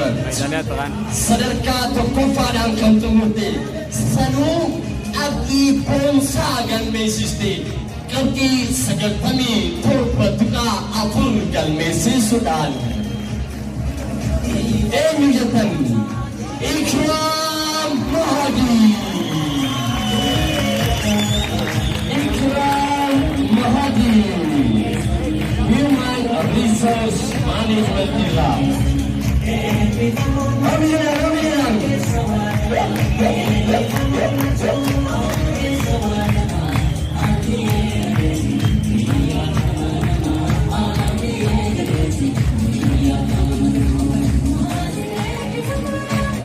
management. Kan? Sadarkaa tokkoffaadhaan kan xumurte sanuu abdii boonsaa galmeessiste qabxii 97.4 galmeessisuudhaan eenyu jettan Ikram Mahdi. Ikram Mahdi, Human Resource Management Department.